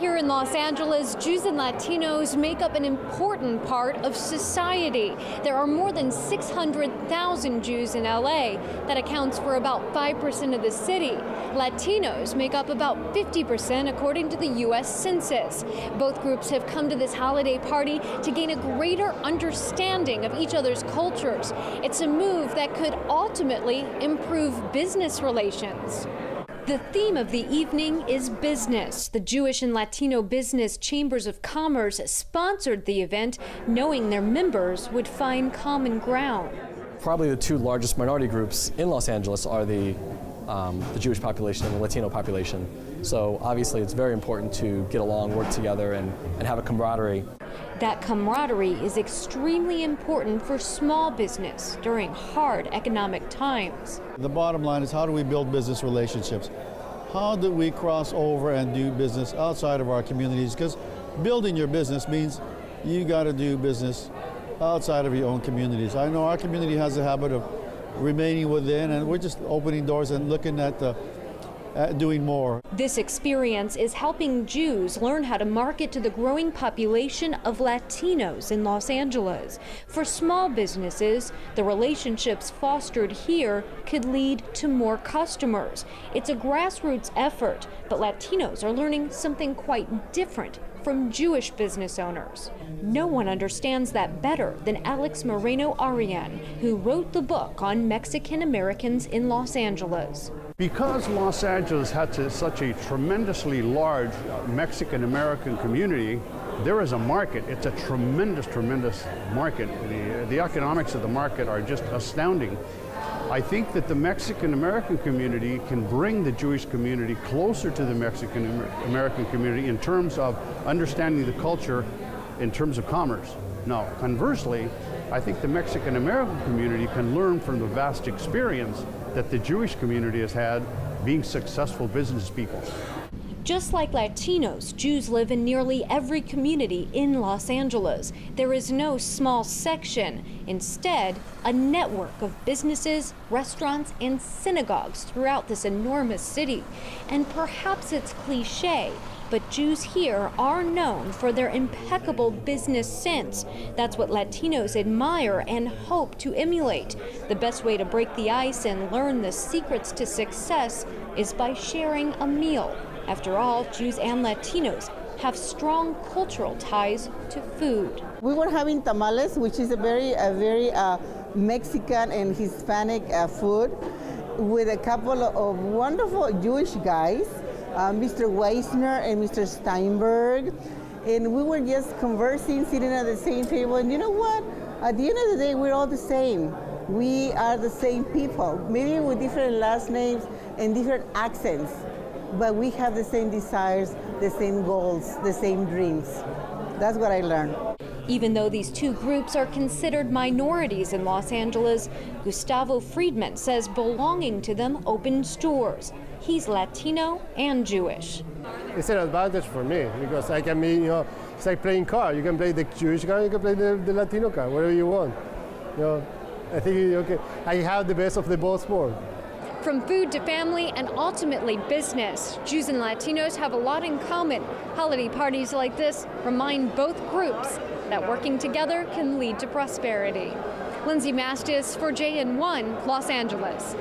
Here in Los Angeles, Jews and Latinos make up an important part of society. There are more than 600,000 Jews in LA. That accounts for about 5% of the city. Latinos make up about 50% according to the U.S. Census. Both groups have come to this holiday party to gain a greater understanding of each other's cultures. It's a move that could ultimately improve business relations. The theme of the evening is business. The Jewish and Latino Business Chambers of Commerce sponsored the event, knowing their members would find common ground. Probably the two largest minority groups in Los Angeles are the Jewish population and the Latino population. So obviously it's very important to get along, work together, and have a camaraderie. That camaraderie is extremely important for small business during hard economic times. The bottom line is, how do we build business relationships? How do we cross over and do business outside of our communities? Because building your business means you got to do business outside of your own communities. I know our community has a habit of remaining within, and we're just opening doors and looking at doing more. This experience is helping Jews learn how to market to the growing population of Latinos in Los Angeles. For small businesses, the relationships fostered here could lead to more customers. It's a grassroots effort, but Latinos are learning something quite different from Jewish business owners. No one understands that better than Alex Moreno-Arian, who wrote the book on Mexican Americans in Los Angeles. Because Los Angeles has such a tremendously large Mexican American community, there is a market. It's a tremendous, tremendous market. The economics of the market are just astounding. I think that the Mexican American community can bring the Jewish community closer to the Mexican American community in terms of understanding the culture, in terms of commerce. Now, conversely, I think the Mexican American community can learn from the vast experience that the Jewish community has had being successful business people. Just like Latinos, Jews live in nearly every community in Los Angeles. There is no small section. Instead, a network of businesses, restaurants, and synagogues throughout this enormous city. And perhaps it's cliche, but Jews here are known for their impeccable business sense. That's what Latinos admire and hope to emulate. The best way to break the ice and learn the secrets to success is by sharing a meal. After all, Jews and Latinos have strong cultural ties to food. We were having tamales, which is a very Mexican and Hispanic food, with a couple of wonderful Jewish guys, Mr. Weissner and Mr. Steinberg. And we were just conversing, sitting at the same table. And you know what? At the end of the day, we're all the same. We are the same people, maybe with different last names and different accents. But we have the same desires, the same goals, the same dreams. That's what I learned. Even though these two groups are considered minorities in Los Angeles, Gustavo Friedman says belonging to them opens doors. He's Latino and Jewish. It's an advantage for me because I can be, it's like playing car. You can play the Jewish car, you can play the Latino car, whatever you want. I think I have the best of the both worlds. From food to family and ultimately business, Jews and Latinos have a lot in common. Holiday parties like this remind both groups that working together can lead to prosperity. Lindsay Mastis for JN1, Los Angeles.